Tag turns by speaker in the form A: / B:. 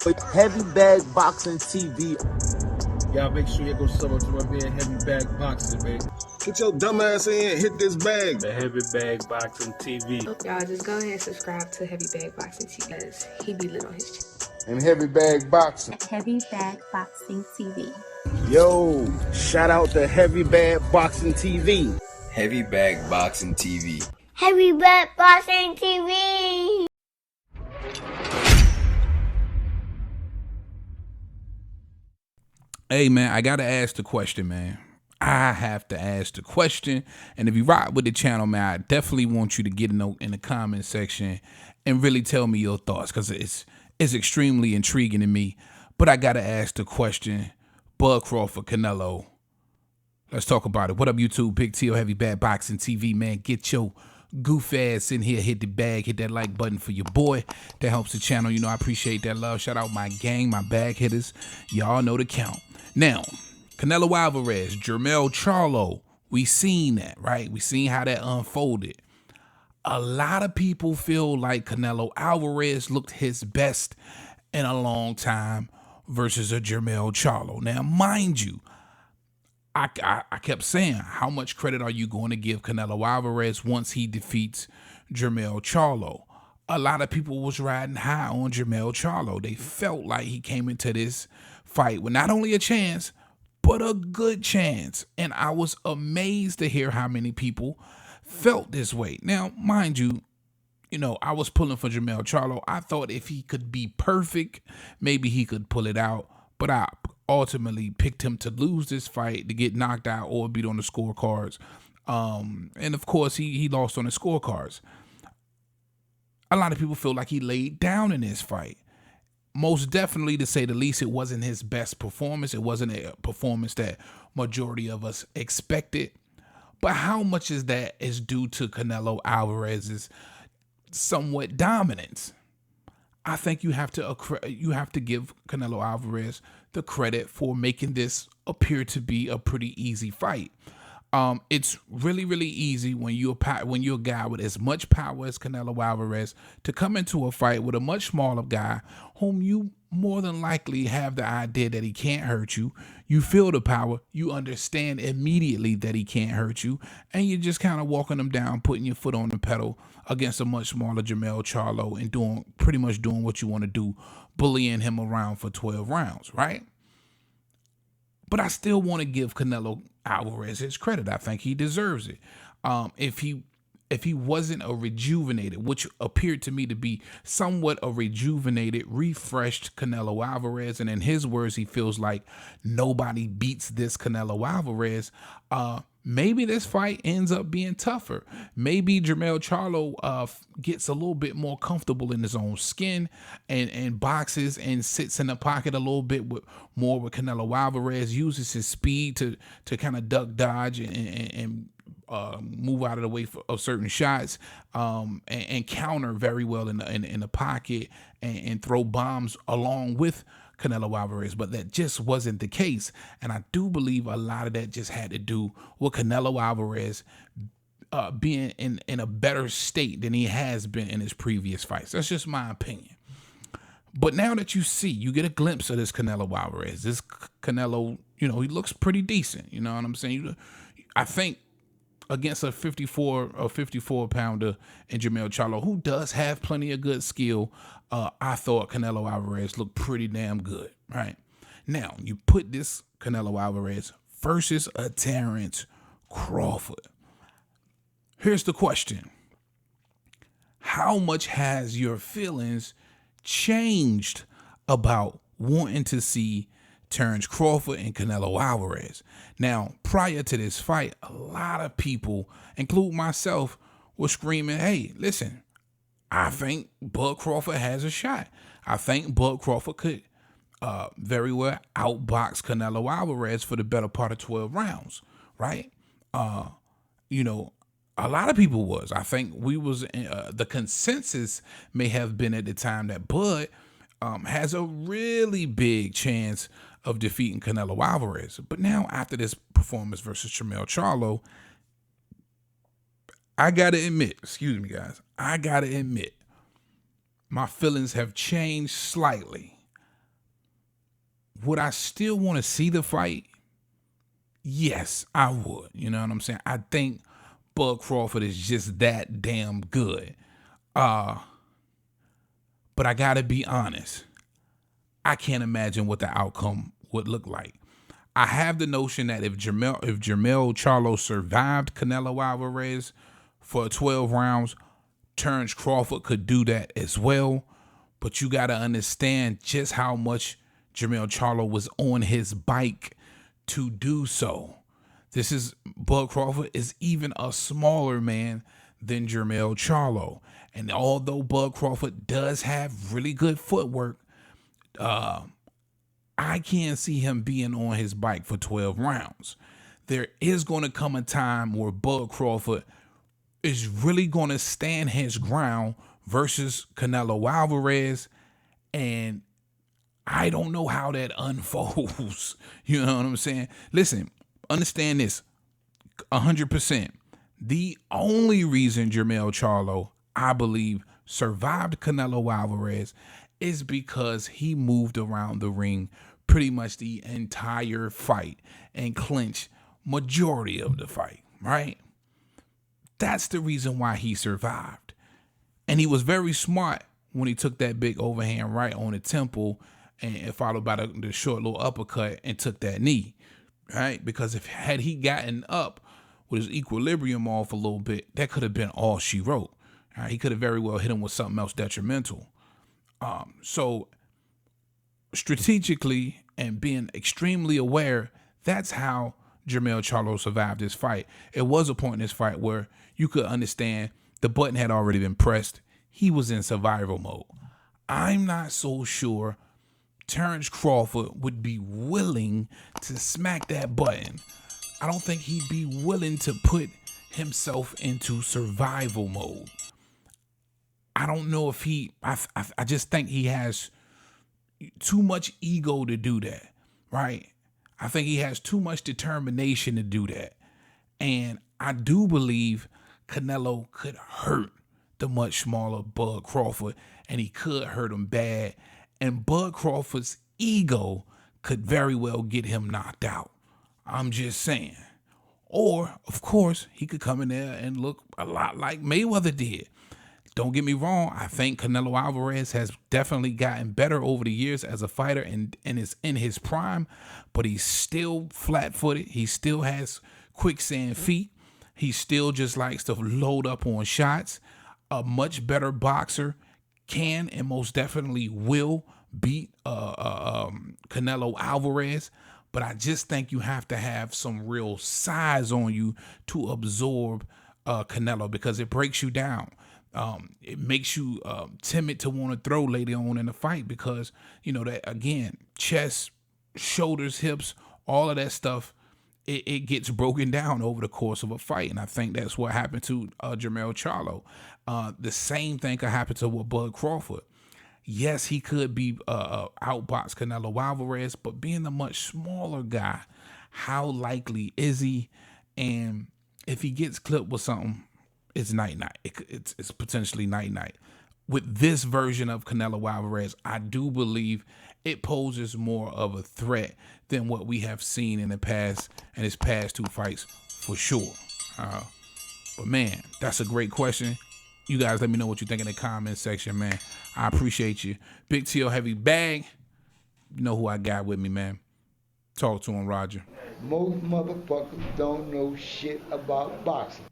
A: Heavy Bag Boxing TV.
B: Y'all make sure you go sub up to my man Heavy Bag Boxing, man.
C: Get your dumb ass in, hit this bag.
B: The Heavy Bag Boxing TV.
D: Y'all just go ahead and subscribe to Heavy Bag Boxing TV because he be lit on his channel.
C: And Heavy Bag Boxing.
E: Heavy Bag Boxing TV.
A: Yo, shout out to Heavy Bag Boxing TV.
F: Heavy Bag Boxing TV.
G: Heavy Bag Boxing TV.
H: Hey, man, I got to ask the question, man. I have to ask the question. And if you rock with the channel, man, I definitely want you to get a note in the comment section and really tell me your thoughts because it's extremely intriguing to me. But I got to ask the question, Bud Crawford, Canelo. Let's talk about it. What up, YouTube? Big T, Heavy Bad Boxing TV, man. Get your goof ass in here, hit the bag, hit that like button for your boy. That helps the channel. You know, I appreciate that love. Shout out my gang, my bag hitters. Y'all know the count. Now, Canelo Alvarez, Charlo, we seen that, right? We seen how that unfolded. A lot of people feel like Canelo Alvarez looked his best in a long time versus a Charlo. Now, mind you, I kept saying, how much credit are you going to give Canelo Alvarez once he defeats Charlo? A lot of people was riding high on Charlo. They felt like he came into this fight with not only a chance, but a good chance. And I was amazed to hear how many people felt this way. Now, mind you, I was pulling for Charlo. I thought if he could be perfect, maybe he could pull it out. But I ultimately picked him to lose this fight, to get knocked out or beat on the scorecards. And of course, he lost on the scorecards. A lot of people feel like he laid down in this fight. Most definitely, to say the least, it wasn't his best performance. It wasn't a performance that majority of us expected. But how much is that is due to Canelo Alvarez's somewhat dominance? I think you have to give Canelo Alvarez the credit for making this appear to be a pretty easy fight. It's really, really easy when you're a guy with as much power as Canelo Alvarez to come into a fight with a much smaller guy whom you more than likely have the idea that he can't hurt you. You feel the power. You understand immediately that he can't hurt you. And you're just kind of walking him down, putting your foot on the pedal against a much smaller Charlo and pretty much doing what you want to do, bullying him around for 12 rounds, right? But I still want to give Canelo Alvarez his credit. I think he deserves it. If he wasn't a rejuvenated, which appeared to me to be somewhat a rejuvenated, refreshed Canelo Alvarez, and in his words, he feels like nobody beats this Canelo Alvarez, maybe this fight ends up being tougher. Maybe Charlo gets a little bit more comfortable in his own skin and boxes and sits in the pocket a little bit more with Canelo Alvarez, uses his speed to kind of duck, dodge, and move out of the way of certain shots, and counter very well in the pocket and throw bombs along with Canelo Alvarez. But that just wasn't the case. And I do believe a lot of that just had to do with Canelo Alvarez being in a better state than he has been in his previous fights. That's just my opinion. But now that you get a glimpse of this Canelo Alvarez, this Canelo, he looks pretty decent. You know what I'm saying? I think against a 54 pounder in Charlo, who does have plenty of good skill, I thought Canelo Alvarez looked pretty damn good, right? Now, you put this Canelo Alvarez versus a Terence Crawford. Here's the question. How much has your feelings changed about wanting to see Terence Crawford and Canelo Alvarez? Now, prior to this fight, a lot of people, including myself, were screaming, hey, listen, I think Bud Crawford has a shot. I think Bud Crawford could very well outbox Canelo Alvarez for the better part of 12 rounds, right? A lot of people was. I think the consensus may have been at the time that Bud has a really big chance of defeating Canelo Alvarez. But now, after this performance versus Charlo, I got to admit, my feelings have changed slightly. Would I still want to see the fight? Yes, I would. You know what I'm saying? I think Bud Crawford is just that damn good. But I gotta be honest. I can't imagine what the outcome would look like. I have the notion that if Jermell Charlo survived Canelo Alvarez for 12 rounds, Terence Crawford could do that as well. But you got to understand just how much Jermell Charlo was on his bike to do so. Bud Crawford is even a smaller man than Jermell Charlo. And although Bud Crawford does have really good footwork, I can't see him being on his bike for 12 rounds. There is going to come a time where Bud Crawford is really going to stand his ground versus Canelo Alvarez, and I don't know how that unfolds. You know what I'm saying? Listen, understand this 100%. The only reason Jermell Charlo, I believe, survived Canelo Alvarez is because he moved around the ring pretty much the entire fight and clinched majority of the fight, right? That's the reason why he survived. And he was very smart when he took that big overhand right on the temple and followed by the short little uppercut and took that knee, right? Because had he gotten up with his equilibrium off a little bit, that could have been all she wrote. Right? He could have very well hit him with something else detrimental. So strategically and being extremely aware, that's how Jermell Charlo survived this fight. It was a point in this fight where you could understand the button had already been pressed. He was in survival mode. I'm not so sure Terence Crawford would be willing to smack that button. I don't think he'd be willing to put himself into survival mode. I don't know if I just think he has too much ego to do that, right? I think he has too much determination to do that. And I do believe Canelo could hurt the much smaller Bud Crawford, and he could hurt him bad. And Bud Crawford's ego could very well get him knocked out. I'm just saying. Or, of course, he could come in there and look a lot like Mayweather did. Don't get me wrong. I think Canelo Alvarez has definitely gotten better over the years as a fighter and is in his prime, but he's still flat-footed. He still has quicksand feet. He still just likes to load up on shots. A much better boxer can and most definitely will beat Canelo Alvarez, but I just think you have to have some real size on you to absorb Canelo, because it breaks you down. It makes you timid to want to throw later on in the fight because, you know, that again, chest, shoulders, hips, all of that stuff, it gets broken down over the course of a fight. And I think that's what happened to Jermell Charlo. The same thing could happen to Bud Crawford. Yes, he could be outbox Canelo Alvarez, but being a much smaller guy, how likely is he? And if he gets clipped with something, it's night-night. It's potentially night-night. With this version of Canelo Alvarez, I do believe it poses more of a threat than what we have seen in the past, and his past two fights for sure. But man, that's a great question. You guys let me know what you think in the comment section, man. I appreciate you. Big T.O. Heavy Bag. You know who I got with me, man. Talk to him, Roger.
I: Most motherfuckers don't know shit about boxing.